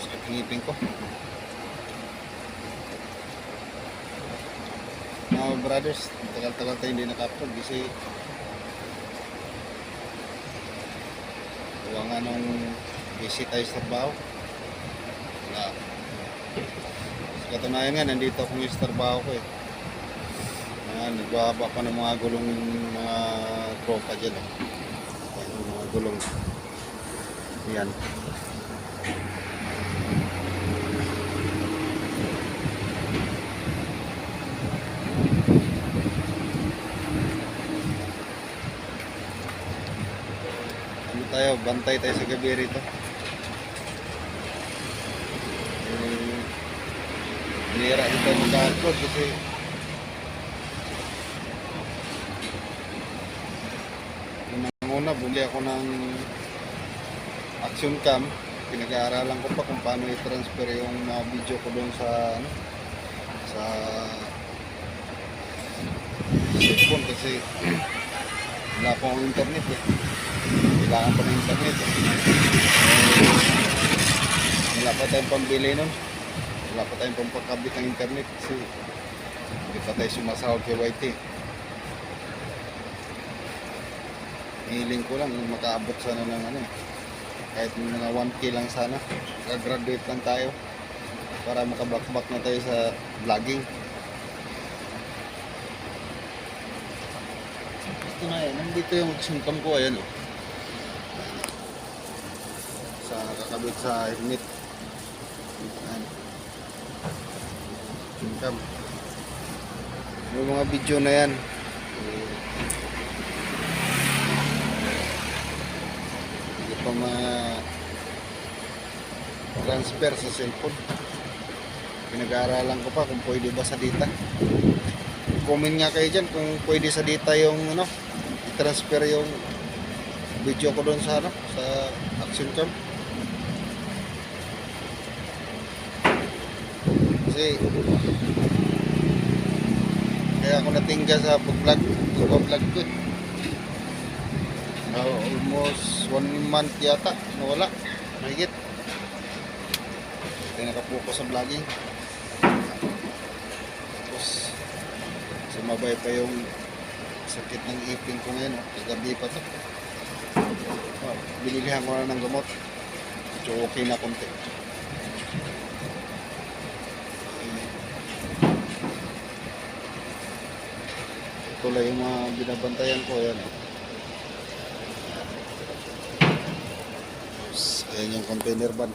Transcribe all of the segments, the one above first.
Sakit ng ngipin ko. Mga brothers, tagal-tagal tayo hindi naka-upload kasi gawa nga nung busy tayo sa trabaho. Wala. Sa katunayan nga, nandito akong yung trabaho ko eh. Nagbaba pa ng mga gulong mga tropa dyan. Yung mga gulong. Yan. Bantay tayo sa gabi rito. Nira dito mag-upload kasi una buli ako ng action cam. Pinag-aaralan ko pa kung paano i-transfer yung mga video ko doon sa sa cellphone kasi wala pa akong internet eh. Kailangan pa ng internet eh. Wala pa tayong pambili nun. Wala pa tayong pampakabit ng internet kasi hindi pa tayo sumasahod kay YT. Hiling ko lang makaabot sana ng kahit mga 1K lang sana. Graduate lang tayo para makabakbak na tayo sa vlogging. Ito na yan, nandito yung symptom ko, ayan oh. Sa kakabit sa helmet. Ayan. Symptom. Yung mga video na yan hindi pa ma-transfer sa cellphone. Pinag-aaralan ko pa kung pwede ba sa data. Comment nga kayo dyan kung pwede sa data yung i-transfer yung video ko doon sa sa action cam. Kasi kaya ako natingga sa pag-vlog ko eh. Almost 1 month yata nawala, mahigit. Kaya nakapokus sa vlogging. Tapos sumabay pa yung sakit ng ipin ko ngayon. Kagabi pa to. Binilihan ko na ng gamot. So okay na konti. Ito lang yung mga binabantayan ko. Ayan. Ayan yung container van.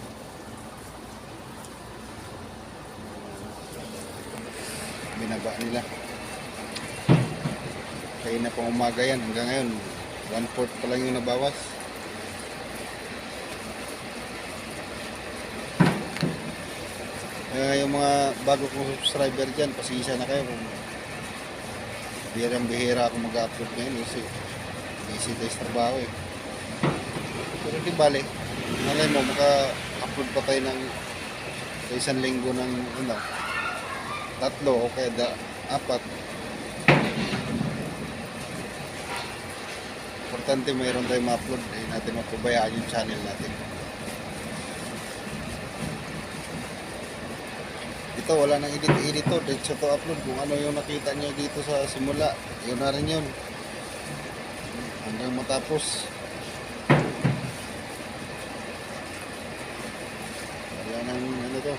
Binaba nila. Kaya na pang umaga yan. Hanggang ngayon 1/4 pa lang yung nabawas. Yung mga bago kong subscriber dyan, pasensya na kayo kung bihirang-bihira ako mag-upload ngayon kasi busy tayo sa trabaho eh. Pero di bale, malay mo maka-upload pa tayo ng sa isang linggo ng 3 o kaya 4. Importante mayroon tayong ma-upload, hindi natin mapabayaan yung channel natin. Ito wala nang edit to, diretso to upload. Kung ano yung nakita nyo dito sa simula, yun na rin yun hanggang matapos. Wala nang to,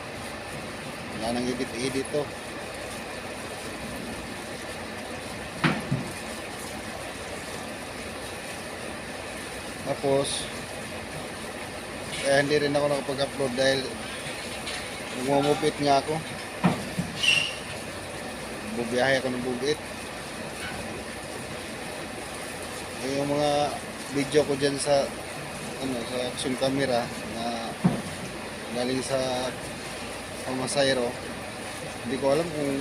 wala nang edit to. Tapos kaya hindi rin ako nakapag-upload dahil bumubit nga ako. Bubiyahe ako ng bubit. Yung mga video ko dyan sa sa action camera na galing sa Pamasayro, hindi ko alam kung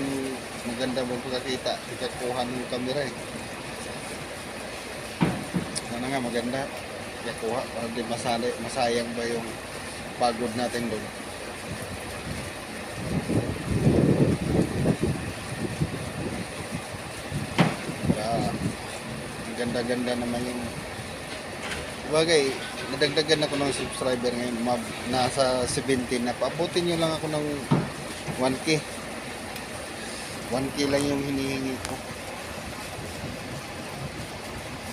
maganda ba pagkakita ikakuha ng camera eh. Sana nga maganda ikakuha para di masayang ba yung pagod natin doon. Ganda-ganda naman yung bagay. nadagdagan ako ng subscriber ngayon. Nasa 17 na. Paabutin nyo lang ako ng 1K. 1K lang yung hinihingi ko.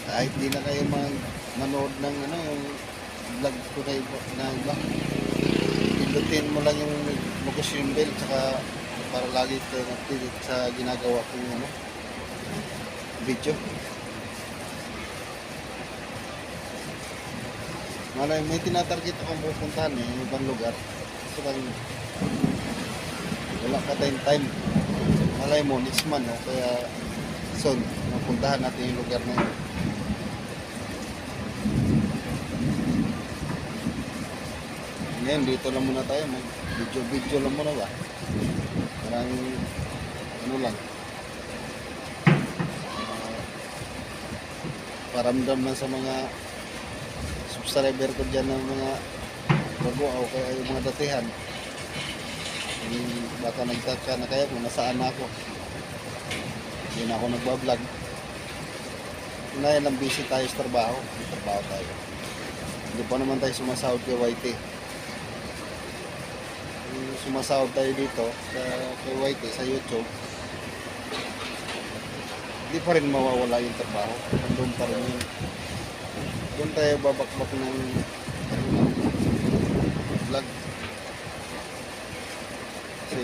Kahit di na kayo manood ng ano, yung vlog ko kayo na iba. Pindutin mo lang yung notification bell tsaka para lagi kayo updated sa ginagawa kong ano, video. Malay, may tinatarget akong pupuntahan ibang lugar. So kung wala pa tayong time, malay mo next month, no? Kaya soon, mapuntahan natin yung lugar na yun. Ngayon, dito lang muna tayo, video lang muna ba? Parang ano lang, paramdam lang sa mga subscriber ko dyan ng mga bago o kaya yung mga datihan. Baka nagtaka na kaya kung nasaan na ako. Hindi na ako nagbablog. Ngayon lang busy tayo sa trabaho. Trabaho tayo. Hindi pa naman tayo sumasahod kay YT. Yung sumasahod tayo dito sa kay YT sa YouTube, hindi pa rin mawawala yung trabaho. Doon pa rin yun. Doon tayo babakbak ng vlog. Kasi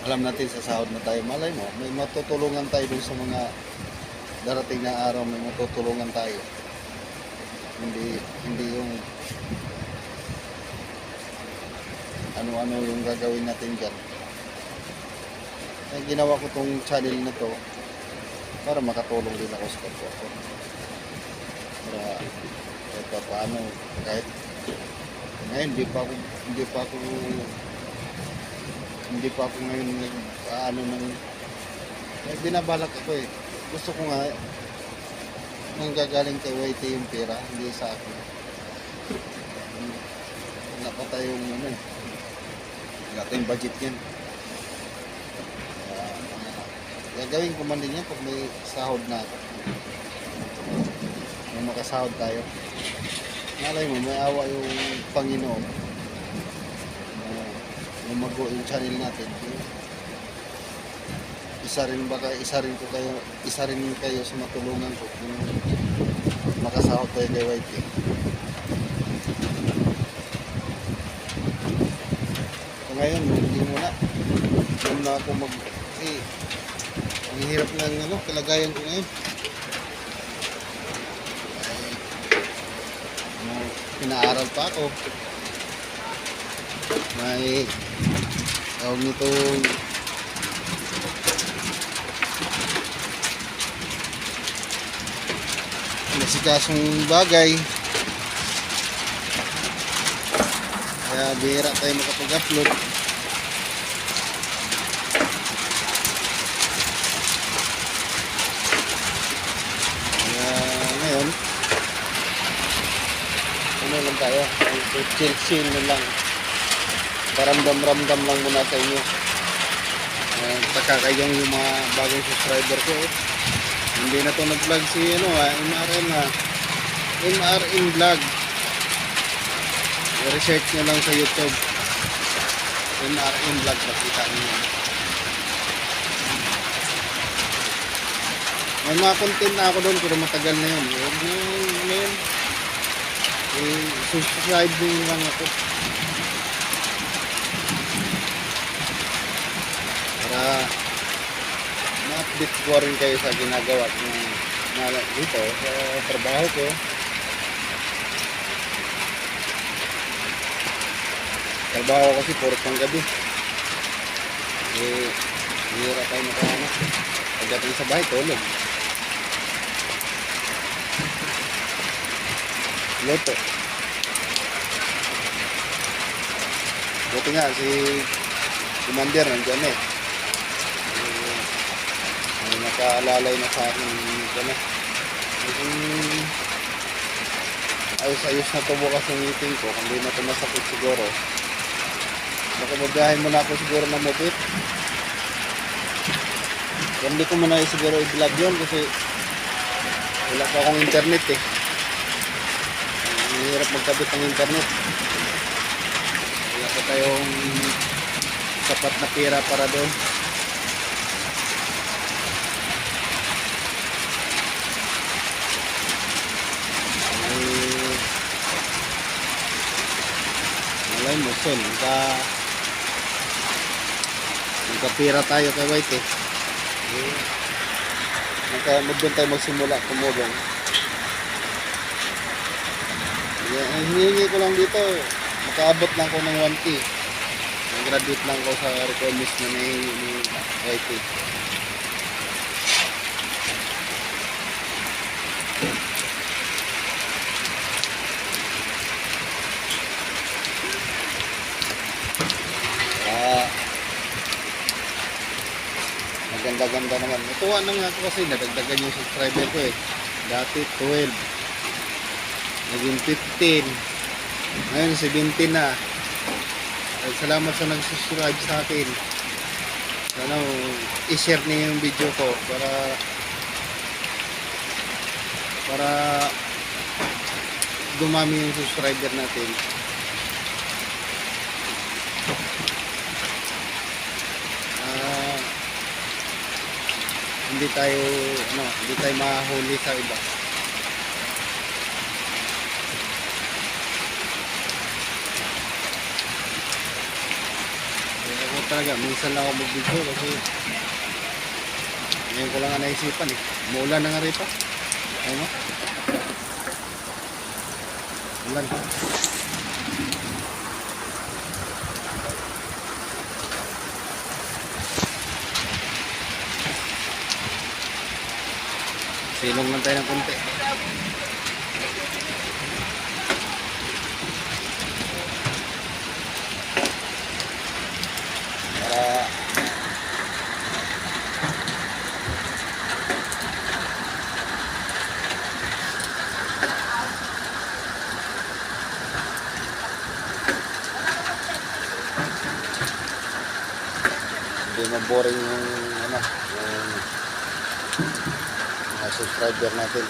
alam natin sa sahod na tayo, malay mo, may matutulungan tayo dun sa mga darating na araw, may matutulungan tayo. Hindi yung ano-ano yung gagawin natin dyan. Kaya ginawa ko tong channel na to para makatulong din ako sa kapwa ko. Para kahit paano, kahit ngayon hindi pa ako ngayon binabalak ako gusto ko nga nanggagaling kay YT yung pera, hindi sa akin. Wala pa tayong wala tayong budget yan. Gagawin ko man din yan pag may sahod na ako. May makasahod tayo. Malay mo, may awa yung Panginoon. Lumago yung channel natin. Isa rin kayo sa matulungan ko kung makasahod tayo kay YT. So ngayon, hindi muna ako kasi ang hirap ng kalagayan ko ngayon. Pinaaral pa ako. May tawag nito nasikasong bagay, kaya bihira tayo makapag-upload. Kaya ngayon lang tayo, chill na lang, paramdam-ramdam lang muna sa inyo. Taka kayong yung mga bagong subscriber ko, hindi na to nag-vlog si MRN vlog. I-research nyo lang sa YouTube, MRN vlog, makita nyo. May mga content na ako doon pero matagal na yun. Subscribe din lang ako para ma-update ko rin kayo sa ginagawa ko dito sa trabaho ko. Trabaho kasi puro pang gabi. Hihira tayo makahanap. Pagdating sa bahay, tulog. Loto. Buti nga si Commander nandiyan may nakaalalay na sa akin ayos na to bukas yung meeting ko. Kung di na ito masakit siguro, baka magbiyahin muna ako siguro na mobit. Hindi ko muna siguro i-vlog yun kasi wala pa akong internet hirap magkabit ng internet. Wala pa tayong sapat na pera para doon. Malay mo, son, magkapira tayo kay White eh. Doon tayo magsimula tumulong. Hinihingi ko lang dito, makaabot lang ko ng 1K. Graduate lang ko sa requirements na nahihingi ni White. Maganda-ganda naman. Natuwa na nga ako kasi nadagdagan yung subscriber ko eh. Dati 12. Naging 15. Ngayon 17 na. Salamat sa nag-subscribe sa akin. Sana i-share niyo yung video ko para dumami yung subscriber natin. Hindi tayo mahuli sa iba. Ako talaga, minsan lang ako mag-video kasi ngayon ko lang nga naisipan eh. Umuulan na nga rin pa. Ayun o. Ulan. Silong lang tayo ng konti. Hindi maboring yung mga subscriber natin.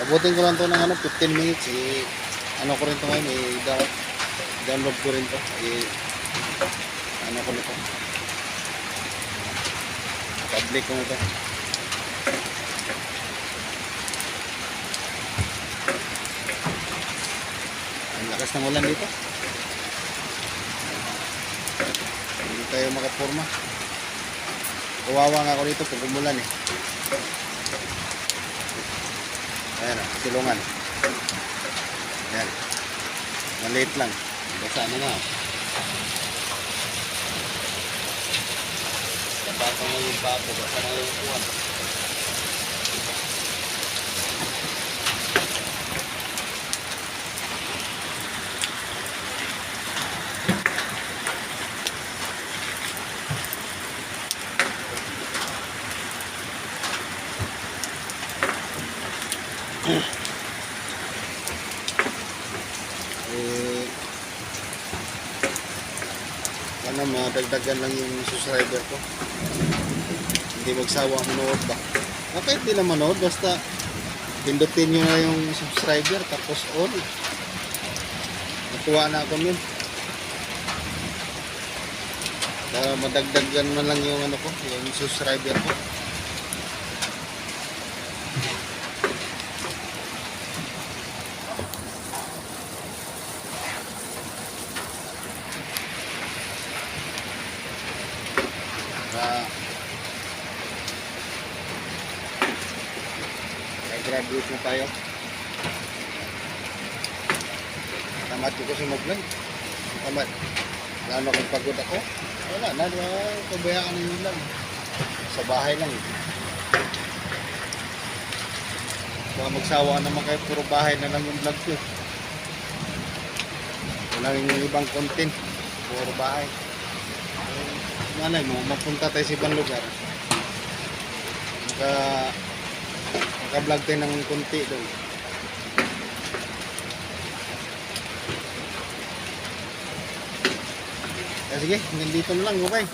Abutin ko lang to ng 15 minutes ko rin to ngayon download ko rin to ko nito public ko nito. Ang lakas ng ulan dito, hindi tayo makaporma. Kawawa nga ako dito pag umulan eh. Ayan o, silungan. Ayan. Maliit lang. Basa na na. Kapatang na yung bago. Basa na yung kuwan. Sana madagdagan lang yung subscriber ko. Hindi magsawa manood ba? Kahit di na manood, basta pindutin nyo na yung subscriber tapos all. Natuwa na ako nun. Para madagdagan man lang yung yung subscriber ko. Graduate na tayo. Tamad ko kasi mag-vlog. Tamad. Lalo kung pagod ako. Wala na. Pabayaan nyo lang. Sa bahay lang. Baka magsawa naman kayo. Puro bahay na lang yung vlog ko. Wala yung ibang content. Puro bahay. Malay mo, mapunta tayo sa ibang lugar. Maka-vlog tayo ng konti doon. Sige, hanggang dito na lang. Okay.